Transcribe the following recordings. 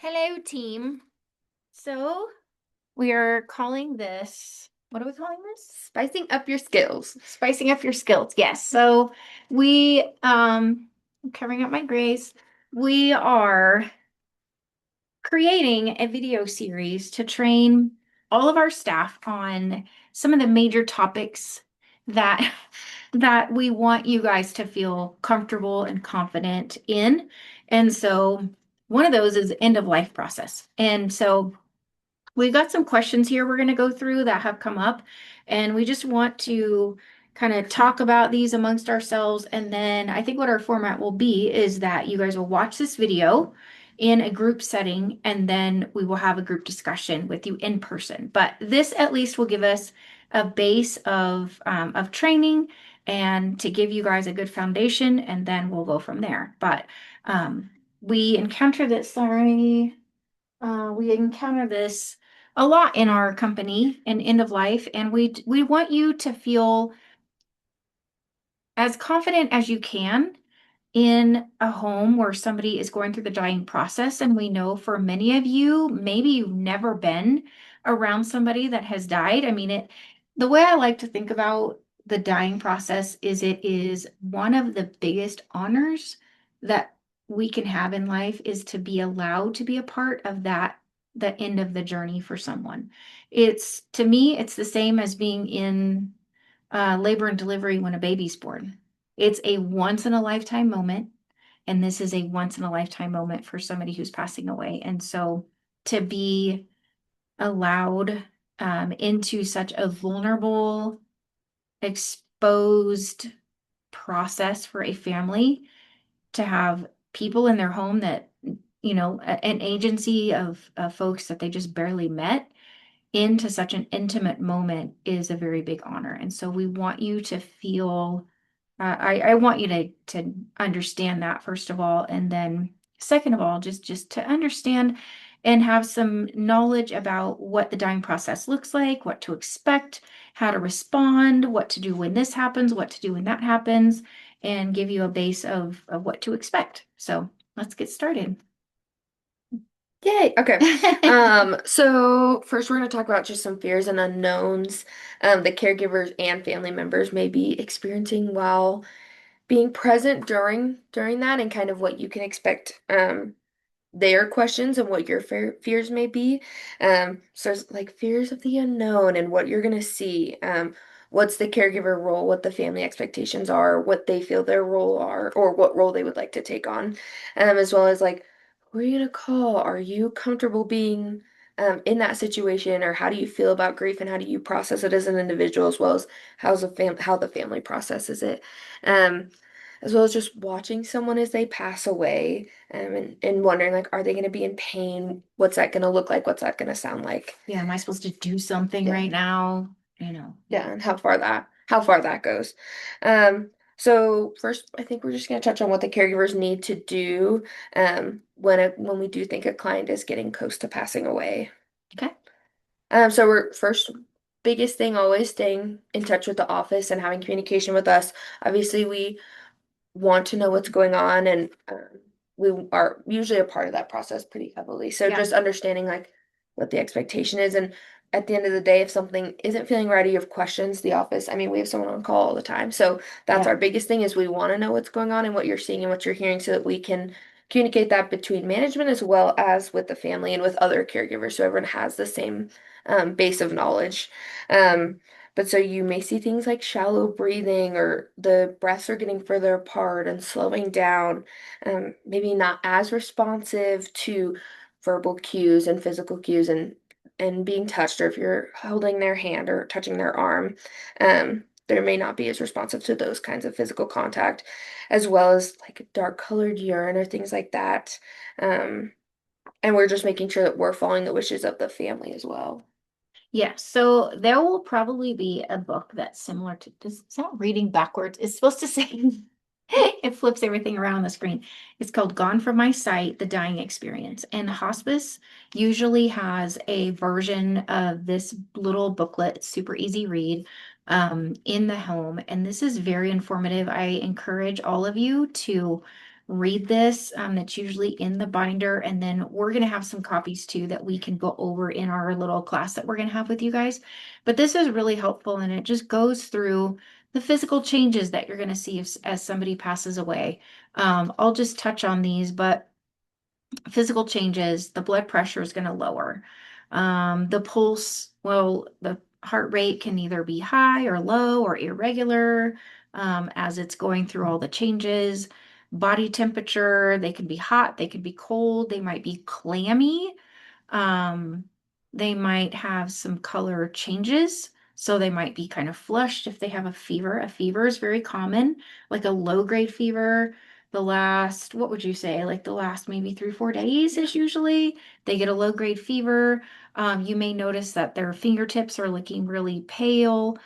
Hello, team. So we are calling this, what are we calling this? Spicing up your skills. Spicing up your skills. Yes. So we, I'm covering up my grays. We are creating a video series to train all of our staff on some of the major topics that that we want you guys to feel comfortable and confident in. And so one of those is end of life process. And so we've got some questions here we're going to go through that have come up, and we just want to kind of talk about these amongst ourselves. And then I think what our format will be is that you guys will watch this video in a group setting, and then we will have a group discussion with you in person. But this at least will give us a base of training and to give you guys a good foundation, and then we'll go from there. But we encounter this, sorry, we encounter this a lot in our company and end of life, and we want you to feel as confident as you can in a home where somebody is going through the dying process. And we know for many of you, maybe you've never been around somebody that has died. I mean, the way I like to think about the dying process is it is one of the biggest honors that we can have in life is to be allowed to be a part of the end of the journey for someone. It's to me, it's the same as being in labor and delivery when a baby's born. It's a once in a lifetime moment, and this is a once in a lifetime moment for somebody who's passing away. And so to be allowed into such a vulnerable, exposed process for a family to have people in their home that, an agency of folks that they just barely met into such an intimate moment is a very big honor. And so we want you to feel, I want you to understand that first of all, and then second of all, just to understand and have some knowledge about what the dying process looks like, what to expect, how to respond, what to do when this happens, what to do when that happens, and give you a base of what to expect. So let's get started. Yay. Okay. So first we're going to talk about just some fears and unknowns that caregivers and family members may be experiencing while being present during that and kind of what you can expect their questions and what your fears may be. So it's like fears of the unknown and what you're going to see. What's the caregiver role, what the family expectations are, what they feel their role are, or what role they would like to take on, as well as like, who are you gonna call? Are you comfortable being in that situation, or how do you feel about grief and how do you process it as an individual, as well as how the family processes it, um, as well as just watching someone as they pass away, and wondering like, are they going to be in pain? What's that going to look like? What's that going to sound like? Yeah, am I supposed to do something Yeah. right now? You know. Yeah, and how far that goes. So first, I think we're just going to touch on what the caregivers need to do when we do think a client is getting close to passing away. Okay. So we're first biggest thing always staying in touch with the office and having communication with us. Obviously, we want to know what's going on, and we are usually a part of that process pretty heavily. So Yeah. just understanding like what the expectation is, and at the end of the day, if something isn't feeling right or you have questions, the office, I mean, we have someone on call all the time. So that's Yeah. our biggest thing is we want to know what's going on and what you're seeing and what you're hearing so that we can communicate that between management as well as with the family and with other caregivers so everyone has the same base of knowledge. Um, but so you may see things like shallow breathing or the breaths are getting further apart and slowing down, maybe not as responsive to verbal cues and physical cues and being touched, or if you're holding their hand or touching their arm, there may not be as responsive to those kinds of physical contact, as well as like dark colored urine or things like that. Um, and we're just making sure that we're following the wishes of the family as well. Yeah. So there will probably be a book that's similar to this. It's not reading backwards. It's supposed to say it flips everything around on the screen. It's called Gone from My Sight, The Dying Experience. And hospice usually has a version of this little booklet, it's super easy read, in the home. And this is very informative. I encourage all of you to read this. That's usually in the binder. And then we're going to have some copies too that we can go over in our little class that we're going to have with you guys. But this is really helpful, and it just goes through the physical changes that you're going to see as somebody passes away. I'll just touch on these, but physical changes, the blood pressure is going to lower. The pulse, well, the heart rate can either be high or low or irregular as it's going through all the changes. Body temperature, they can be hot, they could be cold, they might be clammy. Um, they might have some color changes. So they might be kind of flushed if they have a fever. A fever is very common, like a low grade fever. The last, what would you say? Like the last maybe 3, 4 days is usually they get a low grade fever. You may notice that their fingertips are looking really pale.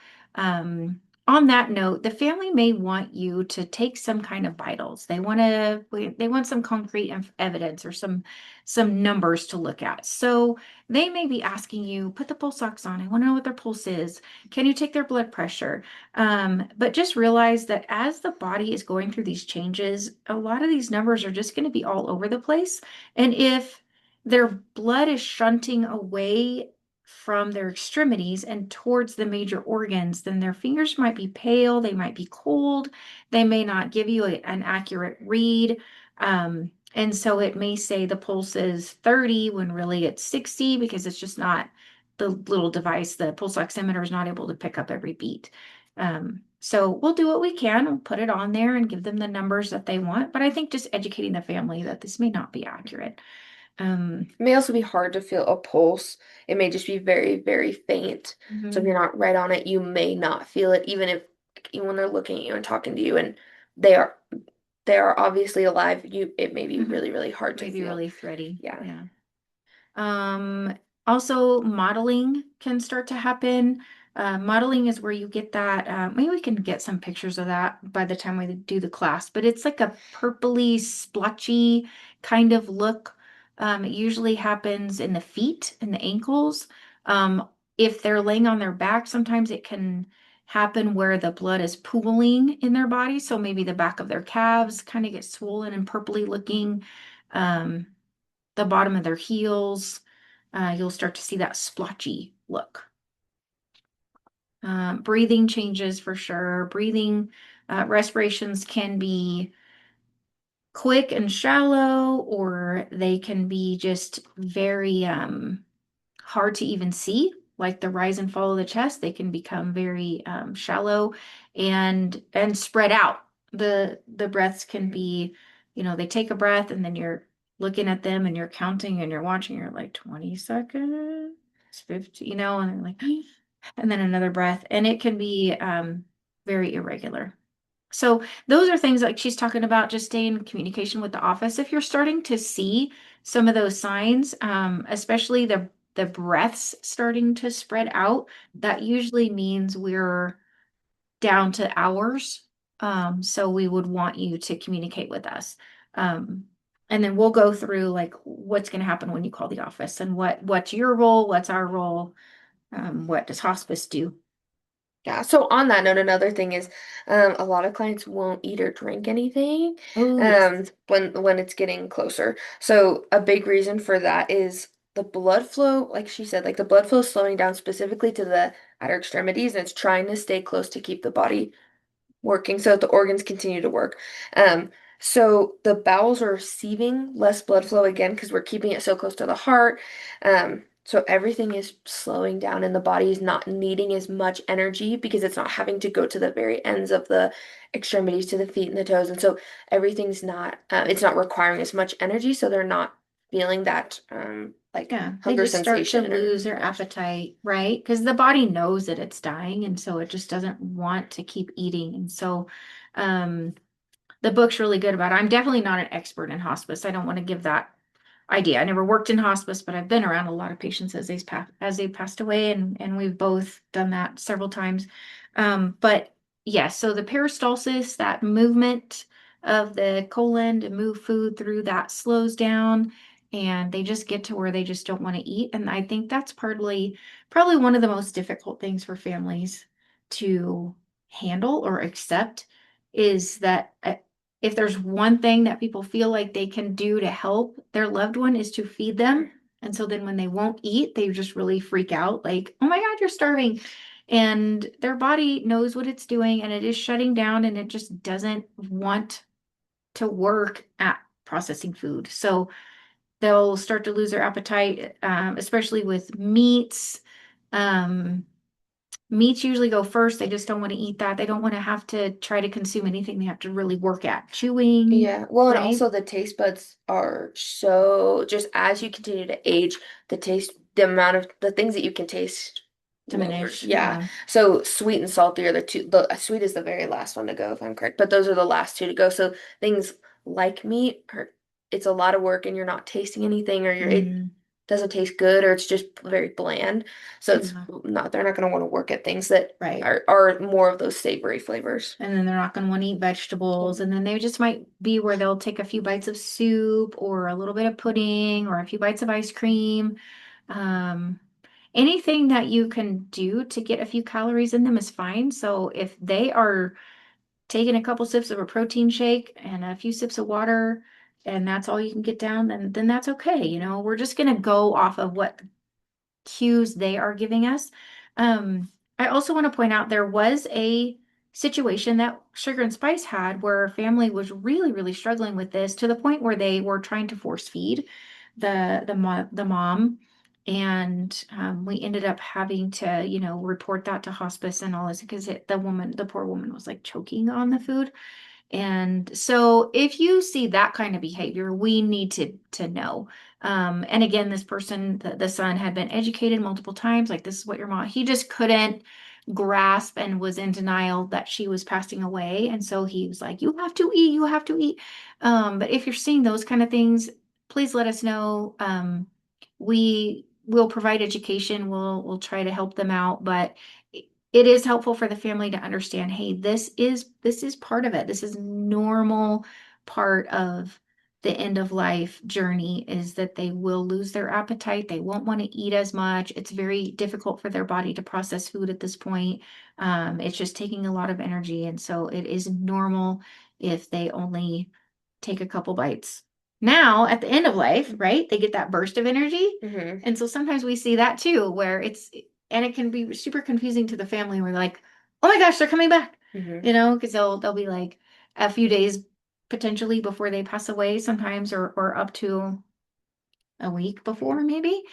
On that note, the family may want you to take some kind of vitals. They want some concrete evidence or some numbers to look at. So they may be asking you, put the pulse ox on. I want to know what their pulse is. Can you take their blood pressure? But just realize that as the body is going through these changes, a lot of these numbers are just going to be all over the place. And if their blood is shunting away from their extremities and towards the major organs, then their fingers might be pale, they might be cold, they may not give you an accurate read. And so it may say the pulse is 30 when really it's 60 because it's just not the little device, the pulse oximeter is not able to pick up every beat. So we'll do what we can and put it on there and give them the numbers that they want. But I think just educating the family that this may not be accurate. It may also be hard to feel a pulse. It may just be very, very faint. So if Mhm. you're not right on it, you may not feel it, even when they're looking at you and talking to you and they are they are obviously alive. It may be Mhm. really, really hard to Maybe feel. really thready. Yeah. Yeah. Um, Also modeling can start to happen. Modeling is where you get that. Maybe we can get some pictures of that by the time we do the class, but it's like a purpley, splotchy kind of look. It usually happens in the feet and the ankles. If they're laying on their back, sometimes it can happen where the blood is pooling in their body. So maybe the back of their calves kind of get swollen and purpley looking. Um, the bottom of their heels, you'll start to see that splotchy look. Breathing changes for sure. Respirations can be quick and shallow, or they can be just very hard to even see, like the rise and fall of the chest. They can become very shallow and spread out. The breaths can be, they take a breath and then you're looking at them and you're counting and you're watching, you're like 20 seconds, 50, and they're like, and then another breath. And it can be very irregular. So those are things like she's talking about, just stay in communication with the office. If you're starting to see some of those signs, especially the breaths starting to spread out, that usually means we're down to hours. So we would want you to communicate with us. Um, and then we'll go through like what's going to happen when you call the office and what's your role, what's our role, what does hospice do? Yeah, so on that note, another thing is a lot of clients won't eat or drink anything Oh, yes. when it's getting closer. So a big reason for that is the blood flow, like she said, like the blood flow is slowing down specifically to the outer extremities, and it's trying to stay close to keep the body working so that the organs continue to work. Um, so the bowels are receiving less blood flow again because we're keeping it so close to the heart. So everything is slowing down and the body is not needing as much energy because it's not having to go to the very ends of the extremities to the feet and the toes. And so everything's not, it's not requiring as much energy. So they're not feeling that like Yeah, they hunger just start to sensation or lose their appetite, right? Because the body knows that it's dying, and so it just doesn't want to keep eating. And so, um, the book's really good about it. I'm definitely not an expert in hospice. I don't want to give that idea. I never worked in hospice, but I've been around a lot of patients as they passed away, and we've both done that several times. But yes, so the peristalsis, that movement of the colon to move food through that slows down, and they just get to where they just don't want to eat. And I think that's probably one of the most difficult things for families to handle or accept is that if there's one thing that people feel like they can do to help their loved one is to feed them. And so then when they won't eat, they just really freak out, like, oh my God, you're starving. And their body knows what it's doing and it is shutting down and it just doesn't want to work at processing food. So they'll start to lose their appetite, especially with meats. Um, Meats usually go first. They just don't want to eat that. They don't want to have to try to consume anything they have to really work at. Chewing, Yeah. Well, and right? also the taste buds are so just as you continue to age, the amount of the things that you can taste lowers. Diminish. Yeah. Yeah. So sweet and salty are the two. The sweet is the very last one to go, if I'm correct. But those are the last two to go. So things like meat are, it's a lot of work, and you're not tasting anything, or it Mm, doesn't taste good, or it's just very bland. So it's yeah. not. They're not going to want to work at things that Right. are more of those savory flavors. And then they're not going to want to eat vegetables. And then they just might be where they'll take a few bites of soup or a little bit of pudding or a few bites of ice cream. Um, Anything that you can do to get a few calories in them is fine. So if they are taking a couple sips of a protein shake and a few sips of water, and that's all you can get down, then that's okay. You know, we're just going to go off of what cues they are giving us. I also want to point out there was a situation that Sugar and Spice had where a family was really, really struggling with this to the point where they were trying to force feed the mom. And we ended up having to, report that to hospice and all this because the poor woman was like choking on the food. And so if you see that kind of behavior, we need to know. And again, this person, the son had been educated multiple times, like this is what your mom, he just couldn't grasp and was in denial that she was passing away. And so he was like, you have to eat, you have to eat. But if you're seeing those kind of things, please let us know. We will provide education. We'll try to help them out, but it is helpful for the family to understand, hey, this is part of it. This is normal part of the end of life journey is that they will lose their appetite. They won't want to eat as much. It's very difficult for their body to process food at this point. It's just taking a lot of energy. And so it is normal if they only take a couple bites. Now, at the end of life, right, they get that burst of energy. Mm-hmm. And so sometimes we see that too, where and it can be super confusing to the family. We're like, oh my gosh, they're coming back, Mm-hmm. because they'll be like a few days potentially before they pass away sometimes, or up to a week before maybe,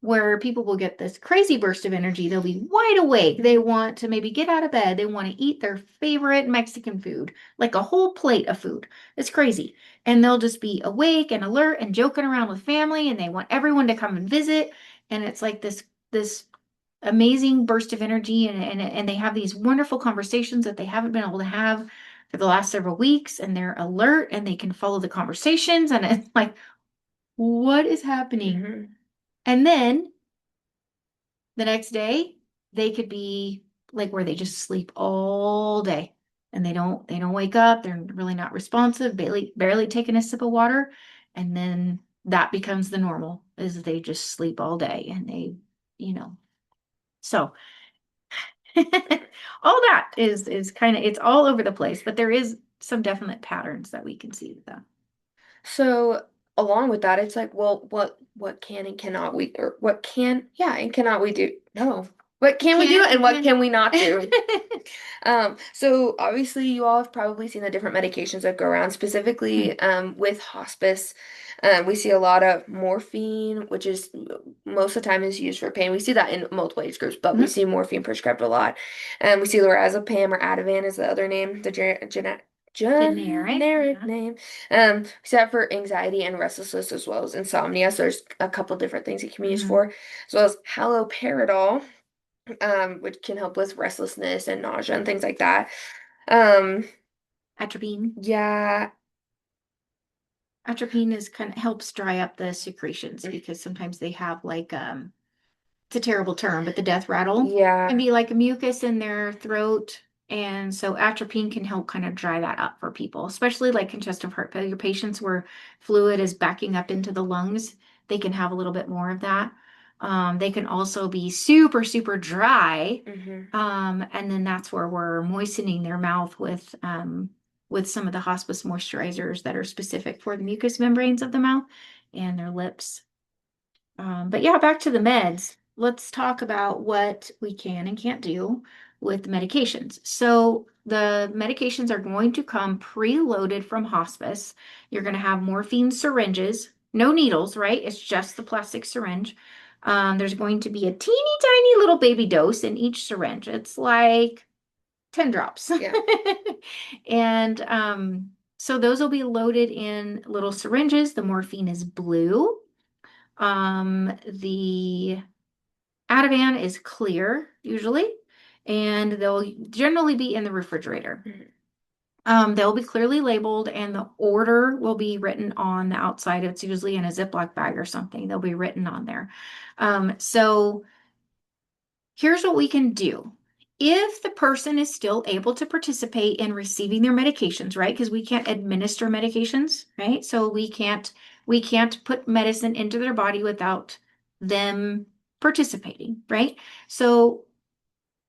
where people will get this crazy burst of energy. They'll be wide awake. They want to maybe get out of bed. They want to eat their favorite Mexican food, like a whole plate of food. It's crazy. And they'll just be awake and alert and joking around with family, and they want everyone to come and visit. And it's like this amazing burst of energy, and they have these wonderful conversations that they haven't been able to have for the last several weeks, and they're alert and they can follow the conversations, and it's like, what is happening? Mm-hmm. And then the next day, they could be like where they just sleep all day and they don't wake up. They're really not responsive, barely taking a sip of water. And then that becomes the normal is they just sleep all day and you know, so all that is kind of it's all over the place, but there is some definite patterns that we can see with that. So along with that, it's like, well, what can and cannot we, or what can, yeah, and cannot we do? No. What can we do Can and and what can can we not do? So obviously you all have probably seen the different medications that go around, specifically with hospice. We see a lot of morphine, which is most of the time is used for pain. We see that in multiple age groups, but we Mhm. see morphine prescribed a lot. We see lorazepam or Ativan is the other name, the Generic. generic Yeah. name. We see that for anxiety and restlessness as well as insomnia. So there's a couple different things it can be used Mhm. for, as well as haloperidol, which can help with restlessness and nausea and things like that. Um, Atropine. yeah. Atropine is kind of helps dry up the secretions because sometimes they have like it's a terrible term, but the death rattle can Yeah. be like a mucus in their throat. And so atropine can help kind of dry that up for people, especially like congestive heart failure patients where fluid is backing up into the lungs. They can have a little bit more of that. They can also be super, super dry. Hmm. And then that's where we're moistening their mouth with with some of the hospice moisturizers that are specific for the mucous membranes of the mouth and their lips. But yeah, back to the meds. Let's talk about what we can and can't do with the medications. So the medications are going to come preloaded from hospice. You're going to have morphine syringes, no needles, right? It's just the plastic syringe. There's going to be a teeny tiny little baby dose in each syringe. It's like 10 drops. Yeah. And so those will be loaded in little syringes. The morphine is blue. The Ativan is clear usually, and they'll generally be in the refrigerator. Mhm. They'll be clearly labeled, and the order will be written on the outside. It's usually in a Ziploc bag or something. They'll be written on there. So here's what we can do. If the person is still able to participate in receiving their medications, right? Because we can't administer medications, right? So we can't put medicine into their body without them participating, right? So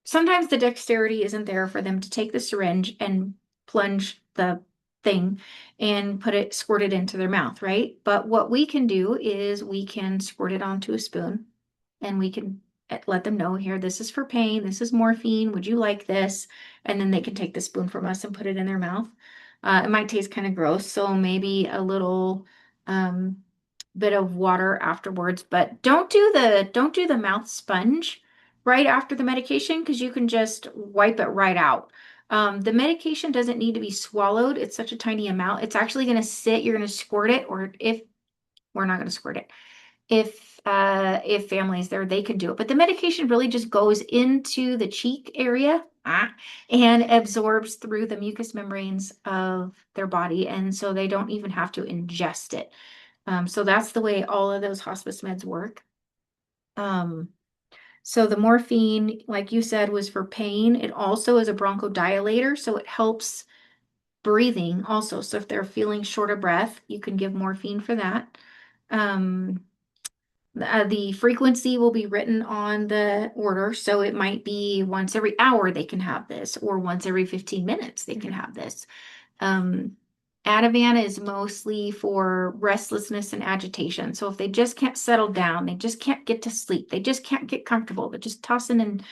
sometimes the dexterity isn't there for them to take the syringe and plunge the thing and squirt it into their mouth, right? But what we can do is we can squirt it onto a spoon and we can let them know here, this is for pain, this is morphine, would you like this? And then they can take the spoon from us and put it in their mouth. It might taste kind of gross, so maybe a little um, bit of water afterwards, but don't do the mouth sponge right after the medication because you can just wipe it right out. The medication doesn't need to be swallowed. It's such a tiny amount. It's actually going to sit, you're going to squirt it, or if we're not going to squirt it. If families there, they can do it. But the medication really just goes into the cheek area and absorbs through the mucous membranes of their body. And so they don't even have to ingest it. So that's the way all of those hospice meds work. Um, so the morphine, like you said, was for pain. It also is a bronchodilator, so it helps breathing also. So if they're feeling short of breath, you can give morphine for that. Um, the frequency will be written on the order, so it might be once every hour they can have this, or once every 15 minutes they can have this. Um, Ativan is mostly for restlessness and agitation. So if they just can't settle down, they just can't get to sleep, they just can't get comfortable, they're just tossing and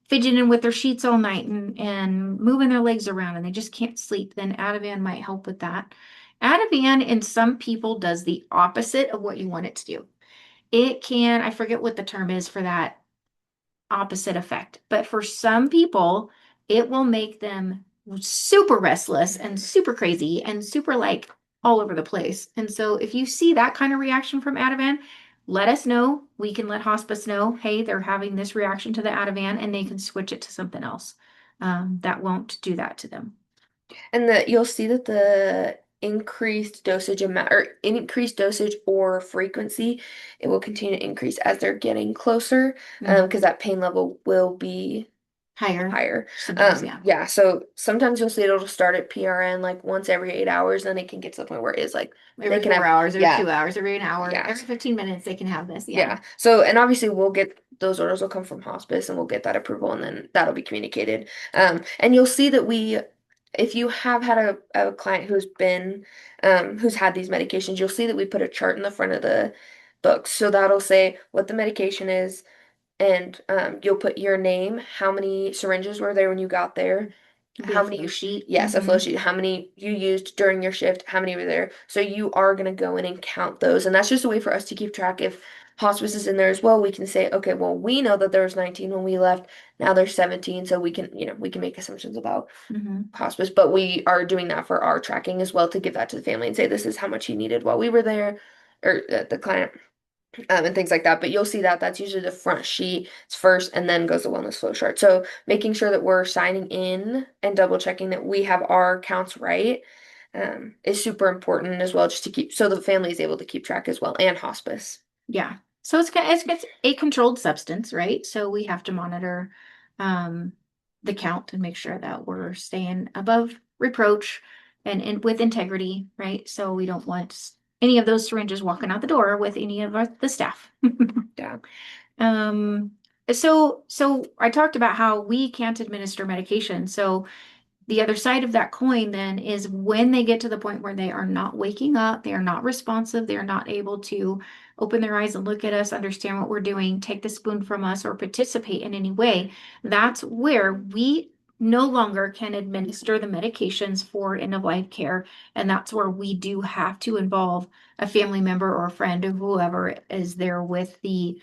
fidgeting with their sheets all night and moving their legs around and they just can't sleep, then Ativan might help with that. Ativan in some people does the opposite of what you want it to do. It can, I forget what the term is for that opposite effect. But for some people, it will make them super restless and super crazy and super like all over the place. And so if you see that kind of reaction from Ativan, let us know. We can let hospice know, hey, they're having this reaction to the Ativan and they can switch it to something else that won't do that to them. And you'll see that the increased dosage amount or increased dosage or frequency, it will continue to increase as they're getting closer, because that pain level will be Higher, higher. sometimes, yeah. Yeah, so sometimes you'll see it'll start at PRN like once every 8 hours, then it can get to the point where it is like Every they can 4 hours, every yeah, 2 hours, every an hour, yeah, every 15 minutes, they can have this. Yeah. yeah. So, and obviously we'll get those orders will come from hospice and we'll get that approval and then that'll be communicated. And you'll see that if you have had a client who's had these medications, you'll see that we put a chart in the front of the books. So that'll say what the medication is, and you'll put your name, how many syringes were there when you got there, It'd be a how many flow sheet. yes, a flow sheet, how many you used during your shift, how many were there. So you are going to go in and count those. And that's just a way for us to keep track. If hospice is in there as well, we can say, okay, well, we know that there was 19 when we left. Now there's 17. So we can make assumptions about Mm-hmm. hospice, but we are doing that for our tracking as well to give that to the family and say this is how much you needed while we were there, or the client, and things like that. But you'll see that that's usually the front sheet. It's first and then goes the wellness flow chart. So making sure that we're signing in and double checking that we have our counts right, is super important as well, just to keep so the family is able to keep track as well, and hospice. Yeah. So it's a controlled substance, right? So we have to monitor um, the count and make sure that we're staying above reproach and with integrity, right? So we don't want any of those syringes walking out the door with any of the staff. Yeah. Um, so I talked about how we can't administer medication. So The other side of that coin then is when they get to the point where they are not waking up, they are not responsive, they are not able to open their eyes and look at us, understand what we're doing, take the spoon from us, or participate in any way. That's where we no longer can administer the medications for end of life care. And that's where we do have to involve a family member or a friend or whoever is there with the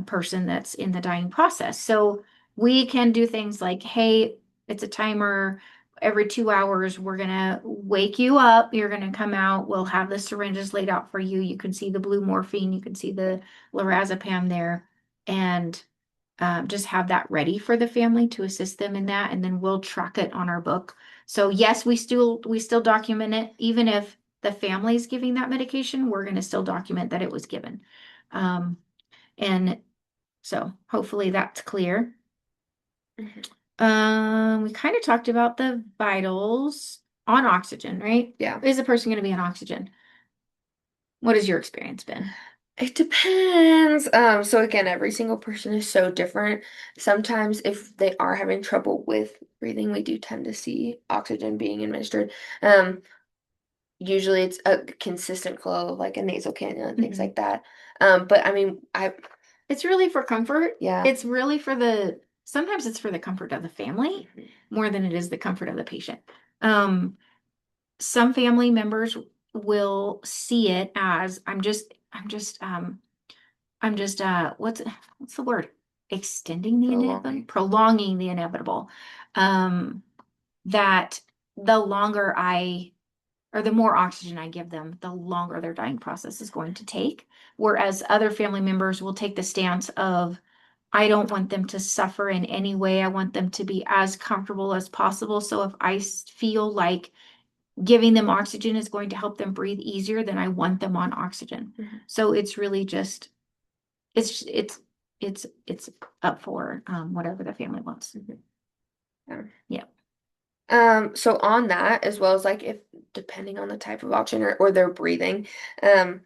person that's in the dying process. So we can do things like, hey, it's a timer. Every 2 hours, we're gonna wake you up. You're gonna come out. We'll have the syringes laid out for you. You can see the blue morphine. You can see the lorazepam there, and just have that ready for the family to assist them in that. And then we'll track it on our book. So yes, we still document it, even if the family's giving that medication. We're gonna still document that it was given. Um, and so hopefully that's clear. Mhm. We kind of talked about the vitals on oxygen, right? Yeah. Is the person going to be on oxygen? What has your experience been? It depends. So again, every single person is so different. Sometimes if they are having trouble with breathing, we do tend to see oxygen being administered. Um, Usually it's a consistent flow of like a nasal cannula and things Mhm. like that. But I mean, It's really for comfort. yeah. It's really sometimes it's for the comfort of the family Mhm. more than it is the comfort of the patient. Um, some family members will see it as what's the word? Extending the inevitable, Prolonging. prolonging the inevitable. Um, that the longer or the more oxygen I give them, the longer their dying process is going to take. Whereas other family members will take the stance of, I don't want them to suffer in any way. I want them to be as comfortable as possible. So if I feel like giving them oxygen is going to help them breathe easier, then I want them on oxygen. Mhm. So it's really just it's up for whatever the family wants. Mhm. Yeah. Yeah. So on that, as well as like if depending on the type of oxygen or their breathing, um,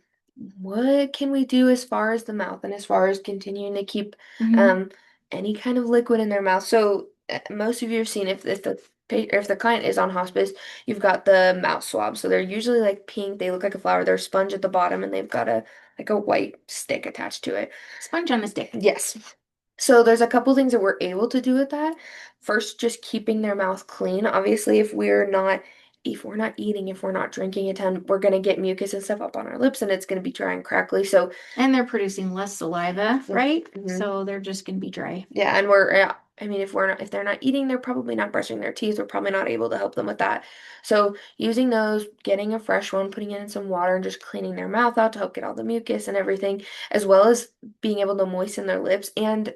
what can we do as far as the mouth and as far as continuing to keep Hmm. um any kind of liquid in their mouth? So most of you have seen if the client is on hospice, you've got the mouth swab. So they're usually like pink, they look like a flower, they're a sponge at the bottom, and they've got a like a white stick attached to it. Sponge on the stick. Yes. So there's a couple things that we're able to do with that. First, just keeping their mouth clean. Obviously, if we're not eating, if we're not drinking a ton, we're gonna get mucus and stuff up on our lips and it's gonna be dry and crackly. So And they're producing less saliva, right? mhm. So they're just going to be dry. Yeah, and I mean, if they're not eating, they're probably not brushing their teeth. We're probably not able to help them with that. So using those, getting a fresh one, putting it in some water, and just cleaning their mouth out to help get all the mucus and everything, as well as being able to moisten their lips. And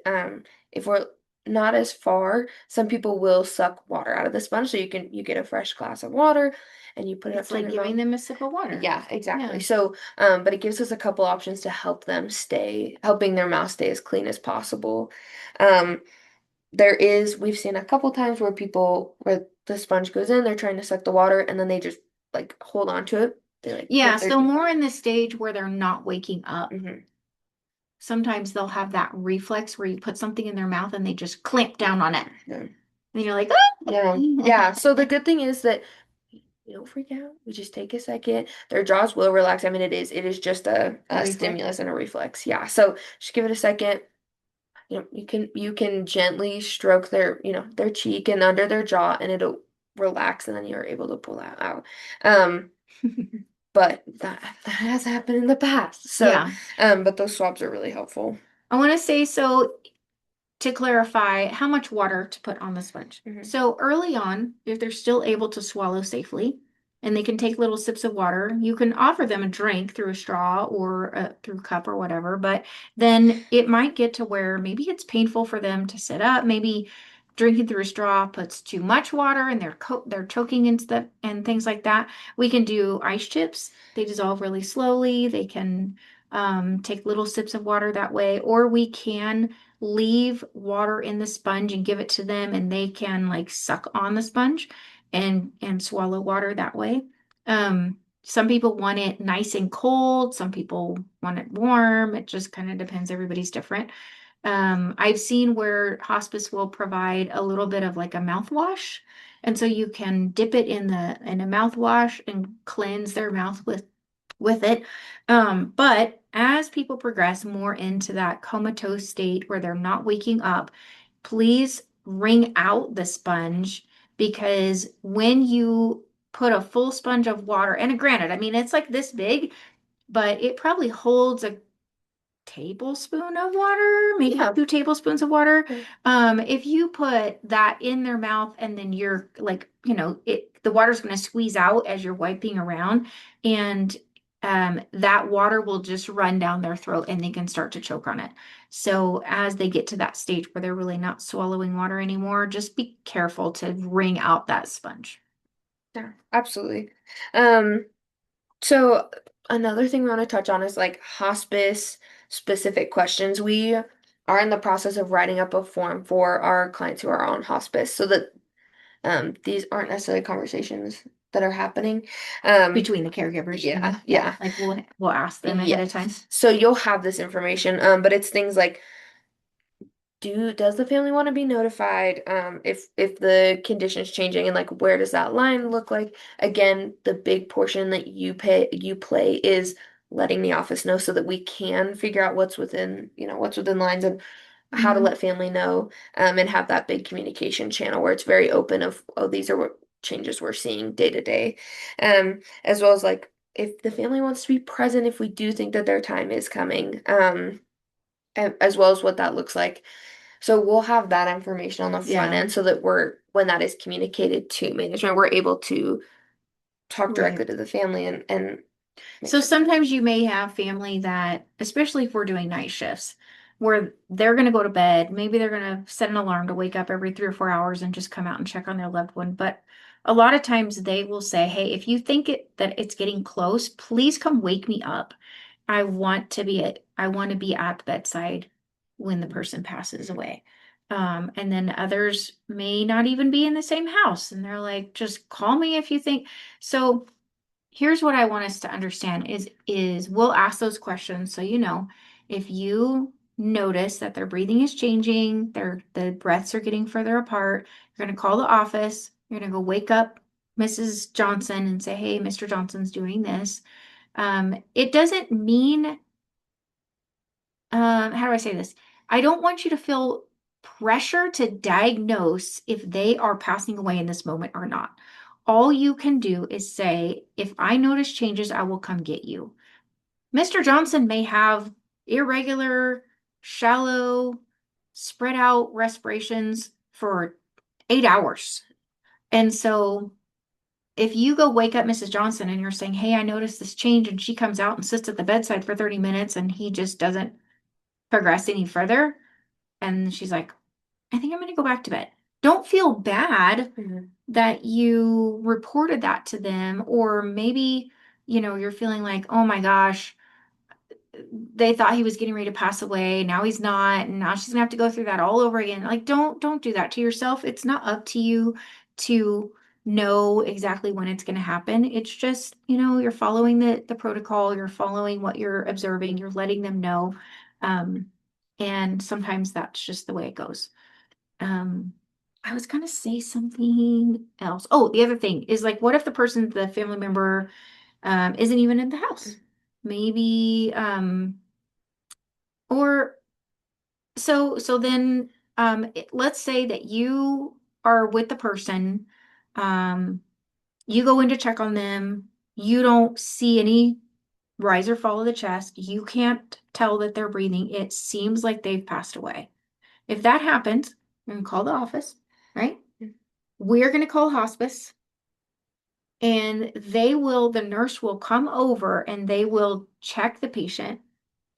if we're not as far, some people will suck water out of the sponge. So you get a fresh glass of water, and you put it up It's to like their mouth. giving them a sip of water. Yeah, exactly. Yeah. So, but it gives us a couple options to helping their mouth stay as clean as possible. Um, we've seen a couple times where the sponge goes in, they're trying to suck the water, and then they just like hold on to it. They like Yeah. grip their So teeth. more in the stage where they're not waking up. Hmm. Sometimes they'll have that reflex where you put something in their mouth and they just clamp down on it. Yeah. And you're like, Yeah. oh. Yeah. So the good thing is that we don't freak out. We just take a second. Their jaws will relax. I mean, it is just A a reflex. stimulus and a reflex. Yeah. So just give it a second. You can gently stroke their cheek and under their jaw, and it'll relax, and then you're able to pull that out. Um, but that has happened in the past. So, Yeah. but those swabs are really helpful. I want to say so to clarify how much water to put on the sponge. Hmm. So early on, if they're still able to swallow safely and they can take little sips of water, you can offer them a drink through a straw or through cup or whatever. But then it might get to where maybe it's painful for them to sit up. Maybe drinking through a straw puts too much water and they're choking and stuff and things like that. We can do ice chips. They dissolve really slowly. They can take little sips of water that way, or we can leave water in the sponge and give it to them and they can like suck on the sponge and swallow water that way. Some people want it nice and cold, some people want it warm. It just kind of depends. Everybody's different. I've seen where hospice will provide a little bit of like a mouthwash. And so you can dip it in a mouthwash and cleanse their mouth with it. But as people progress more into that comatose state where they're not waking up, please wring out the sponge because when you put a full sponge of water, and granted, I mean, it's like this big, but it probably holds a tablespoon of water, maybe Yeah. 2 tablespoons of water. Mm. If you put that in their mouth and then you're like, the water's going to squeeze out as you're wiping around, and that water will just run down their throat and they can start to choke on it. So as they get to that stage where they're really not swallowing water anymore, just be careful to wring out that sponge. Yeah, absolutely. Um, so another thing we want to touch on is like hospice specific questions. We are in the process of writing up a form for our clients who are on hospice so that these aren't necessarily conversations that are happening. Um, Between the caregivers, you yeah, mean? Yeah, yeah. like we'll ask them ahead Yeah. of time. So you'll have this information, but it's things like does the family want to be notified if the condition is changing and like where does that line look like? Again, the big portion that you play is letting the office know so that we can figure out what's within lines and how to Mhm. let family know and have that big communication channel where it's very open of, oh, these are what changes we're seeing day to day. As well as like if the family wants to be present if we do think that their time is coming. As well as what that looks like. So we'll have that information on the front Yeah, end so that when that is communicated to management, we're able to talk directly right. to the family and make So sure that. sometimes you may have family that, especially if we're doing night shifts, where they're going to go to bed. Maybe they're going to set an alarm to wake up every 3 or 4 hours and just come out and check on their loved one. But a lot of times they will say, "Hey, if you think that it's getting close, please come wake me up. I want to be at the bedside when the person passes Mhm. away." And then others may not even be in the same house, and they're like, "Just call me if you think." So here's what I want us to understand is we'll ask those questions so if you notice that their breathing is changing, the breaths are getting further apart, you're going to call the office, you're going to go wake up Mrs. Johnson and say, "Hey, Mr. Johnson's doing this." It doesn't mean how do I say this? I don't want you to feel pressure to diagnose if they are passing away in this moment or not. All you can do is say, "If I notice changes, I will come get you." Mr. Johnson may have irregular, shallow, spread out respirations for 8 hours. And so if you go wake up Mrs. Johnson and you're saying, "Hey, I noticed this change," and she comes out and sits at the bedside for 30 minutes and he just doesn't progress any further, and she's like, "I think I'm going to go back to bed." Don't feel bad Mhm. that you reported that to them, or maybe, you're feeling like, "Oh my gosh, they thought he was getting ready to pass away. Now he's not, and now she's gonna have to go through that all over again." Like, don't do that to yourself. It's not up to you to know exactly when it's going to happen. It's just, you're following the protocol, you're following what you're observing, you're letting them know. Um, and sometimes that's just the way it goes. Um, I was gonna say something else. Oh, the other thing is like, what if the family member, isn't even in the house? Maybe, or so then, let's say that you are with the person, um, you go in to check on them, you don't see any rise or fall of the chest, you can't tell that they're breathing, it seems like they've passed away. If that happens, you're gonna call the office, right? We're going to call hospice, and the nurse will come over and they will check the patient.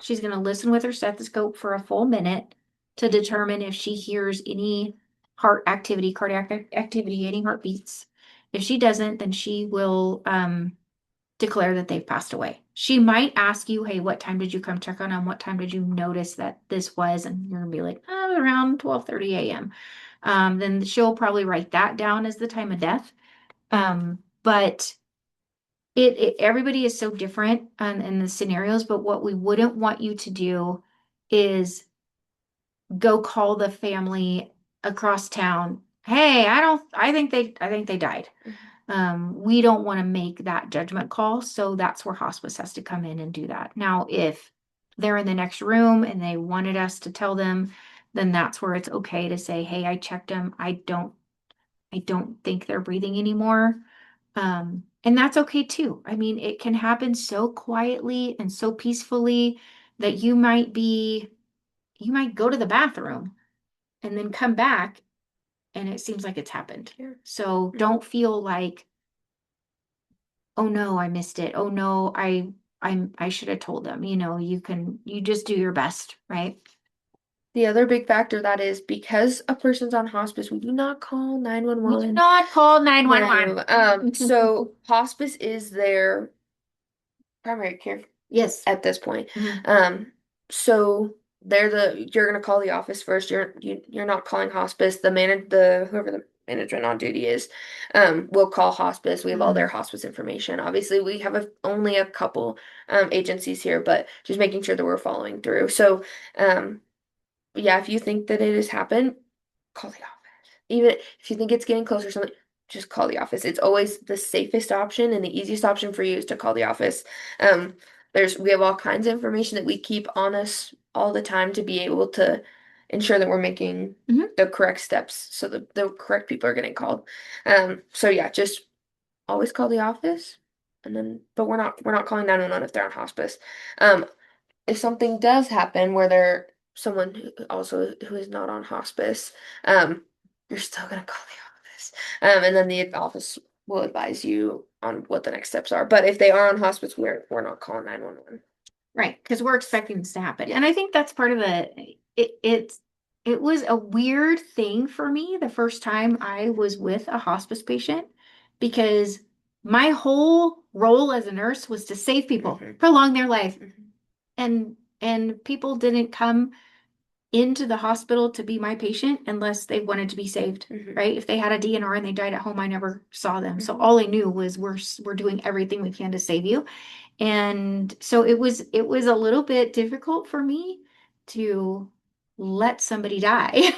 She's going to listen with her stethoscope for a full minute to determine if she hears any heart activity, cardiac activity, any heartbeats. If she doesn't, then she will declare that they've passed away. She might ask you, "Hey, what time did you come check on them? What time did you notice that this was?" And you're gonna be like, "Oh, around 12:30 a.m." Then she'll probably write that down as the time of death. But everybody is so different in the scenarios. But what we wouldn't want you to do is go call the family across town. Hey, I think they died. We don't want to make that judgment call, so that's where hospice has to come in and do that. Now, if they're in the next room and they wanted us to tell them, then that's where it's okay to say, "Hey, I checked them. I don't think they're breathing anymore." And that's okay too. I mean, it can happen so quietly and so peacefully that you might go to the bathroom and then come back and it seems like it's happened. Yeah. So Mhm. don't feel like, oh no, I missed it. Oh no, I should have told them. You just do your best, right? The other big factor that is because a person's on hospice, we do not call We do 911. not call 911. No. So hospice is their primary care Yes. at this point. Mhm. So you're gonna call the office first. You're not calling hospice. The whoever the management on duty is, will call hospice. We have all their Mhm. hospice information. Obviously, we have only a couple agencies here, but just making sure that we're following through. So, yeah, if you think that it has happened, call the office. Even if you think it's getting closer, or something, just call the office. It's always the safest option and the easiest option for you is to call the office. Um, we have all kinds of information that we keep on us all the time to be able to ensure that we're making Mhm. the correct steps so the correct people are getting called. So yeah, just always call the office, and then but we're not calling 911 if they're on hospice. Um, if something does happen where they're someone who is not on hospice, you're still gonna call the office. And then the office will advise you on what the next steps are. But if they are on hospice, we're not calling 911. Right, because we're expecting this to happen. Yeah. And I think that's part of it was a weird thing for me the first time I was with a hospice patient because my whole role as a nurse was to save people, Hmm. prolong their life. Hmm. And people didn't come into the hospital to be my patient unless they wanted to be saved, Hmm. right? If they had a DNR and they died at home, I never saw them. So Hmm. all I knew was we're doing everything we can to save you. And so it was a little bit difficult for me to let somebody die Yeah.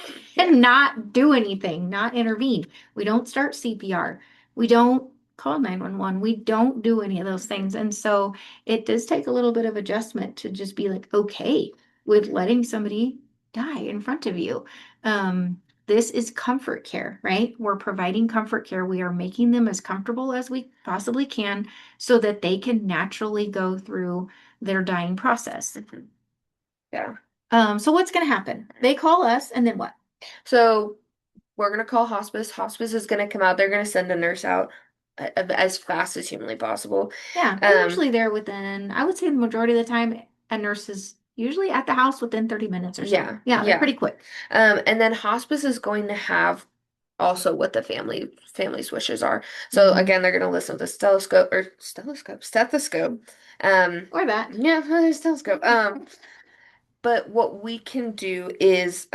and not do anything, not intervene. We don't start CPR. We don't call 911. We don't do any of those things. And so it does take a little bit of adjustment to just be like, okay with letting somebody die in front of you. This is comfort care, right? We're providing comfort care. We are making them as comfortable as we possibly can so that they can naturally go through their dying process. Hmm. Yeah. So what's going to happen? They call us, and then what? So we're gonna call hospice. Hospice is gonna come out. They're gonna send a nurse out as fast as humanly possible. Yeah, they're Um, usually there within, I would say the majority of the time, a nurse is usually at the house within 30 minutes or so. yeah, Yeah, they're yeah. pretty quick. And then hospice is going to have also what the family's wishes are. So Mhm. again, they're going to listen with a stethoscope. Or that. Yeah, stethoscope. But what we can do is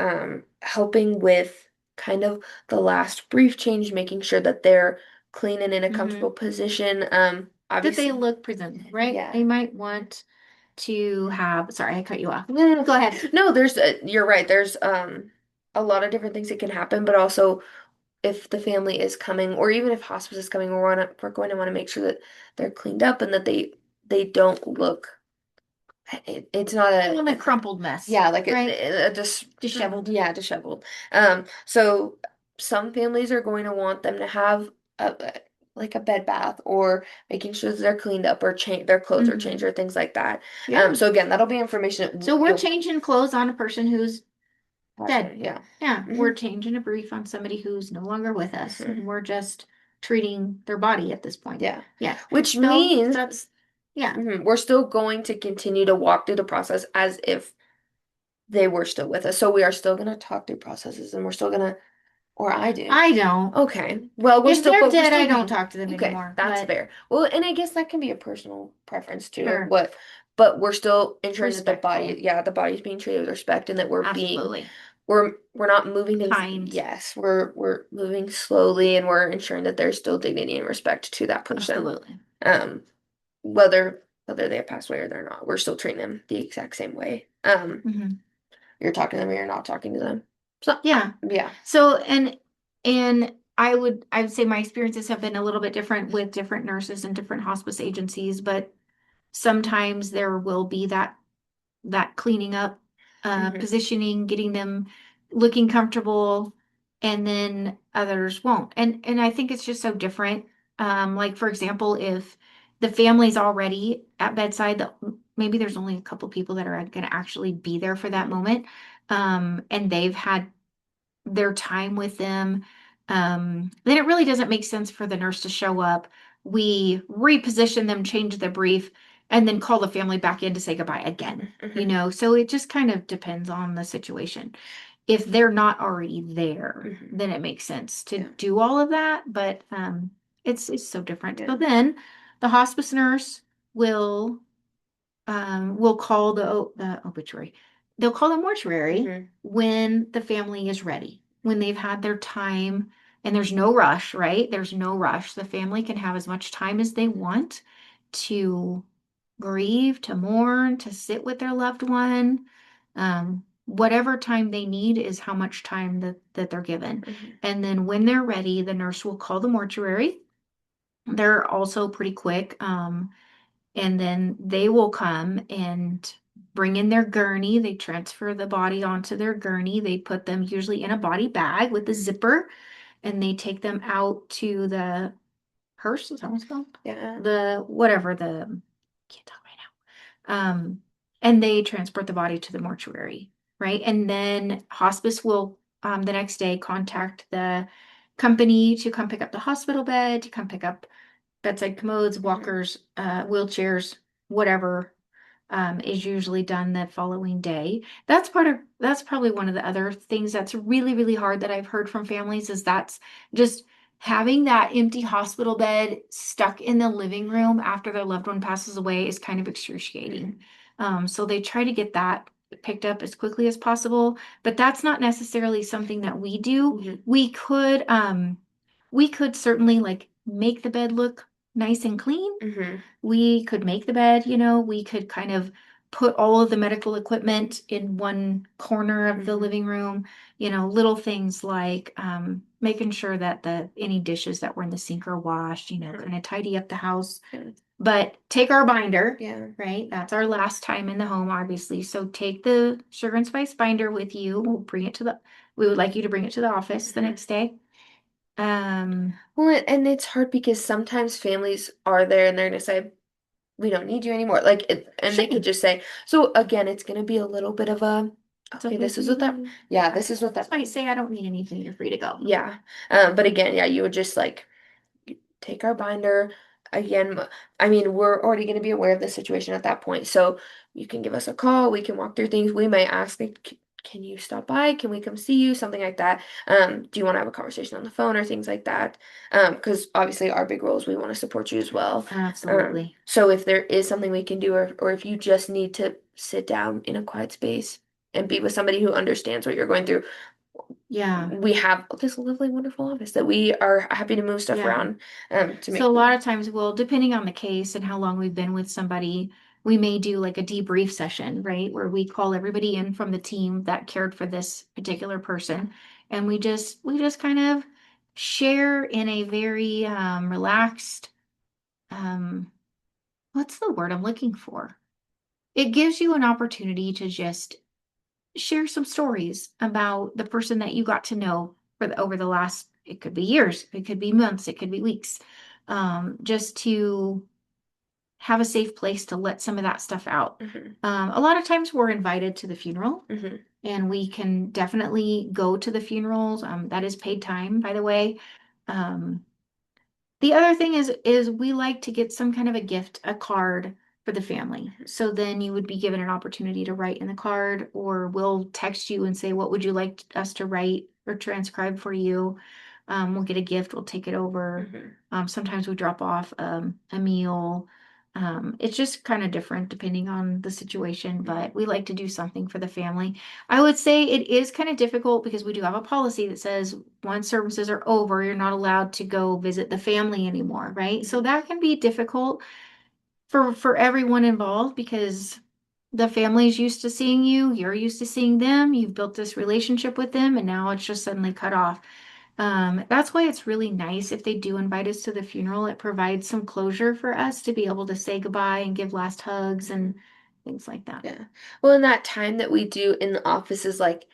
helping with kind of the last brief change, making sure that they're clean and in a comfortable Mhm. position. That they Obviously, look presentable, right? yeah. They might want to have, sorry, I cut you off. No, no, no, go ahead. No, you're right. There's a lot of different things that can happen, but also if the family is coming, or even if hospice is coming, we're going to want to make sure that they're cleaned up and that they don't look. It's not A crumpled mess, yeah, like right? just Disheveled. yeah, disheveled. So some families are going to want them to have like a bed bath or making sure that they're cleaned up or change their clothes are changed Hmm. or things like that. Yeah. So again, that'll be information that So we're you'll changing clothes on a person who's dead. yeah. Yeah, Hmm. we're changing a brief on somebody who's no longer with us, Hmm. and we're just treating their body at this point. Yeah. Yeah. Which So means that's, yeah. we're still going to continue to walk through the process as if they were still with us. So we are still going to talk through processes and we're still going to, or I do. I don't. Okay. Well, If they're but we're dead, I still don't being, talk to them okay, anymore, that's but fair. Well, and I guess that can be a personal preference too of sure. but we're still ensuring that Respectful. the body's being treated with respect and that Absolutely. we're not moving things. Kind. Yes, we're moving slowly and we're ensuring that there's still dignity and respect to that person. Absolutely. Um, whether they have passed away or they're not, we're still treating them the exact same way. Hmm. you're talking to them or you're not talking to them. So, Yeah. yeah. So, and I would say my experiences have been a little bit different with different nurses and different hospice agencies, but sometimes there will be that cleaning up, Hmm. positioning, getting them looking comfortable, and then others won't. And I think it's just so different. Like for example, if the family's already at bedside, maybe there's only a couple people that are going to actually be there for that moment, and they've had their time with them, then it really doesn't make sense for the nurse to show up. We reposition them, change the brief, and then call the family back in to say goodbye again. Hmm. So it just kind of depends on the situation. If they're not already there, Hmm. then it makes sense to Yeah. do all of that. But it's so different. Yeah. So then the hospice nurse will will call the obituary. They'll call the mortuary Hmm. when the family is ready, when they've had their time, and there's no rush, right? There's no rush. The family can have as much time as they want to grieve, to mourn, to sit with their loved one. Whatever time they need is how much time that they're given. Hmm. And then when they're ready, the nurse will call the mortuary. They're also pretty quick. And then they will come and bring in their gurney. They transfer the body onto their gurney. They put them usually in a body bag with a zipper, and they take them out to the hearse. Is that what it's called? Yeah. The whatever the can't talk right now. And they transport the body to the mortuary, right? And then hospice will the next day contact the company to come pick up the hospital bed, to come pick up bedside commodes, Hmm. walkers, wheelchairs, whatever, is usually done the following day. That's probably one of the other things that's really, really hard that I've heard from families is that's just having that empty hospital bed stuck in the living room after their loved one passes away is kind of excruciating. So they try to get that picked up as quickly as possible, but that's not necessarily something that we do. Hmm. We could certainly like make the bed look nice and clean. Hmm. We could make the bed, we could kind of put all of the medical equipment in one corner of the Hmm. living room, little things like making sure that the any dishes that were in the sink are washed, Hmm. kind of tidy up the house. Yeah. But take our binder, Yeah. right? That's our last time in the home, obviously. So take the sugar and spice binder with you. We would like you to bring it to the office the Hmm. next day. Um, Well, and it's hard because sometimes families are there and they're gonna say, we don't need you anymore. Like and they could sure. just say, so again, it's gonna be a little bit of a, It's okay, okay this for is you what to that, leave. yeah, this is what Just that, might say, I don't need anything. You're free to go. yeah. But again, yeah, you would just like take our binder. Again, I mean, we're already going to be aware of the situation at that point. So you can give us a call. We can walk through things. We may ask, like, can you stop by? Can we come see you? Something like that. Do you want to have a conversation on the phone or things like that? Because obviously our big role is we want to support you as well. Absolutely. So if there is something we can do, or if you just need to sit down in a quiet space and be with somebody who understands what you're going through, Yeah. we have this lovely, wonderful office that we are happy to move stuff Yeah. around to So make. a lot of times we'll, depending on the case and how long we've been with somebody, we may do like a debrief session, right? Where we call everybody in from the team that cared for this particular person. And we just kind of share in a very relaxed, um, what's the word I'm looking for? It gives you an opportunity to just share some stories about the person that you got to know over the last, it could be years, it could be months, it could be weeks, just to have a safe place to let some of that stuff out. Hmm. A lot of times we're invited to the funeral, Hmm. and we can definitely go to the funerals. That is paid time, by the way. Um, the other thing is we like to get some kind of a gift, a card for the family. So then you would be given an opportunity to write in the card, or we'll text you and say, what would you like us to write or transcribe for you? We'll get a gift, we'll take it over. Hmm. Sometimes we drop off a meal. It's just kind of different depending on the situation, but we like to do something for the family. I would say it is kind of difficult because we do have a policy that says once services are over, you're not allowed to go visit the family anymore, right? So Hmm. that can be difficult for everyone involved because the family's used to seeing you, you're used to seeing them, you've built this relationship with them, and now it's just suddenly cut off. That's why it's really nice if they do invite us to the funeral. It provides some closure for us to be able to say goodbye and give last hugs and things like that. Yeah. Well, in that time that we do in the office is like,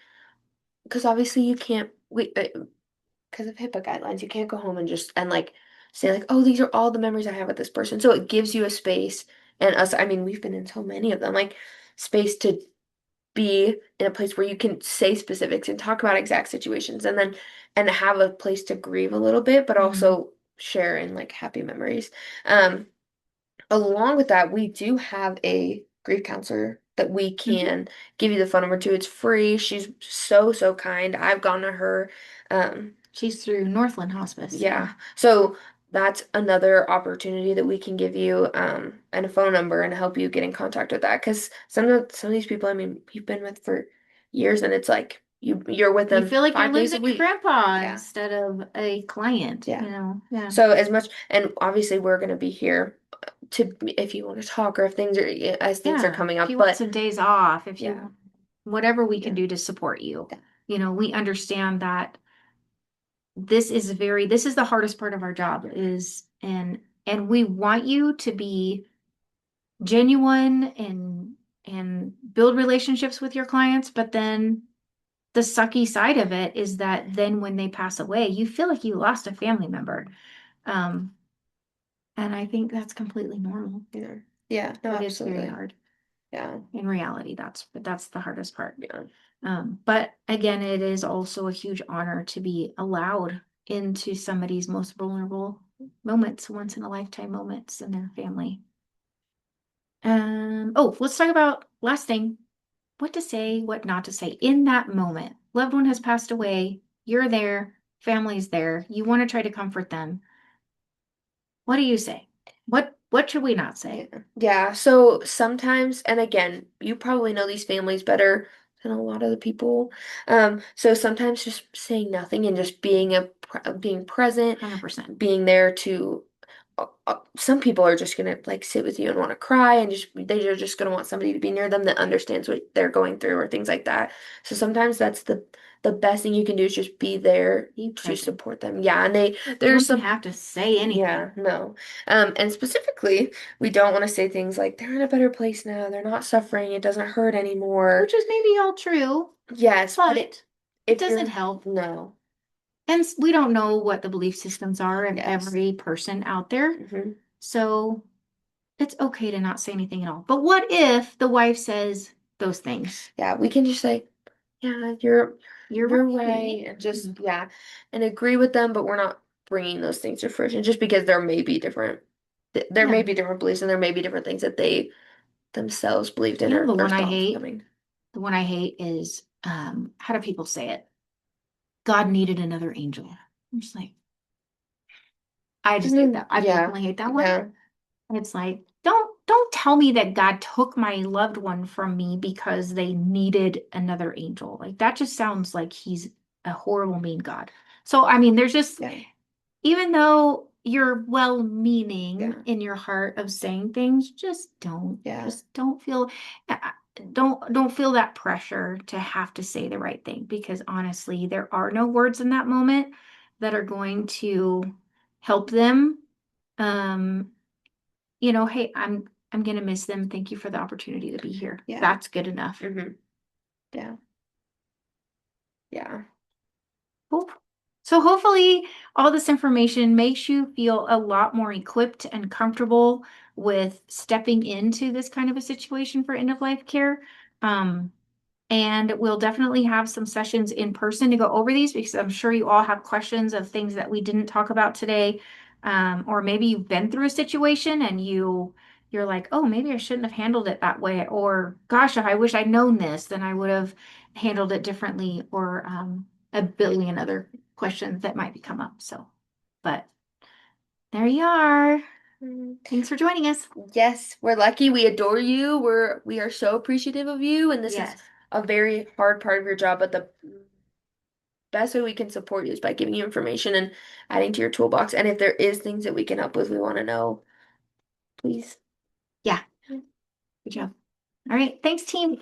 because obviously you can't, because of HIPAA guidelines, you can't go home and just, and like, say like, oh, these are all the memories I have with this person. So it gives you a space, and us, I mean, we've been in so many of them, like, space to be in a place where you can say specifics and talk about exact situations, and then, and have a place to grieve a little bit, but Mhm. also share in like happy memories. Um, Along with that, we do have a grief counselor that we Mhm. can give you the phone number to. It's free. She's so, so kind. I've gone to her. Um, She's through Northland Hospice. Yeah. yeah. So that's another opportunity that we can give you, and a phone number, and help you get in contact with that. Because some of these people, I mean, you've been with for years, and it's like you're with You them feel like you're 5 days a losing your week. grandpa Yeah. instead of a client, Yeah. Yeah. So as much, and obviously we're gonna be here to, if you want to talk, or if things are, as things are Yeah. coming If up. you want But some days off, if yeah, you, whatever we can yeah, do to support you. yeah, We understand that this is the hardest part of our job is, and we want you to be genuine and build relationships with your clients, but then the sucky side of it is that then when they pass away, you feel like you lost a family member. Um, and I think that's completely normal, yeah, yeah. No, but it's very absolutely. hard. Yeah, In reality, that's the hardest part. yeah, But again, it is also a huge honor to be allowed into somebody's most vulnerable moments, once in a lifetime moments in their family. Oh, let's talk about last thing, what to say, what not to say in that moment. Loved one has passed away, you're there, family's there, you want to try to comfort them. What do you say? What should we not yeah, say? yeah. So sometimes, and again, you probably know these families better than a lot of the people. So sometimes just saying nothing and just being present, 100%. being there to, some people are just gonna like sit with you and want to cry, and just they're just gonna want somebody to be near them that understands what they're going through, or things like that. So sometimes that's the best thing you can do, is just be there Be to present. support them. Yeah, and You there's don't even some, have to say yeah, anything, no. And specifically, we don't want to say things like they're in a better place now, they're not suffering, it doesn't hurt anymore. which is maybe all true, Yes, but but it if doesn't you're, help. no. And we don't know what the belief systems are of Yes. every person out there. Hmm. So it's okay to not say anything at all. But what if the wife says those things? Yeah, we can just say, yeah, you're You're you're right. right, and just, yeah, and agree with them, but we're not bringing those things to fruition, just because there may Yeah. be different beliefs, and there may be different things that they themselves believed in, You know, or thought was coming. the one I hate is, how do people say it? God needed another angel. I'm just like, I just hate that. I Yeah, personally hate that one. yeah, It's like, don't tell me that God took my loved one from me because they needed another angel. Like that just sounds like he's a horrible, mean God. So I mean, there's just, yeah, even though you're well-meaning yeah, in your heart of saying things, yeah, just don't feel, don't feel that pressure to have to say the right thing, because honestly, there are no words in that moment that are going to help them. Um, hey, I'm gonna miss them. Thank you for the opportunity to be here. yeah. That's good enough. Hmm. Yeah, yeah. Cool. So hopefully all this information makes you feel a lot more equipped and comfortable with stepping into this kind of a situation for end of life care. Um, And we'll definitely have some sessions in person to go over these, because I'm sure you all have questions of things that we didn't talk about today. Or maybe you've been through a situation and you're like, oh, maybe I shouldn't have handled it that way. Or gosh, if I wish I'd known this, then I would have handled it differently. Or a billion other questions that might come up. So, but there you are. Mm. Thanks for joining us. Yes, we're lucky. We adore you. We are so appreciative of you, and this is Yes. a very hard part of your job, but the best way we can support you is by giving you information and adding to your toolbox. And if there is things that we can help with, we want to know, please. Yeah. Good job. All right. Thanks, team.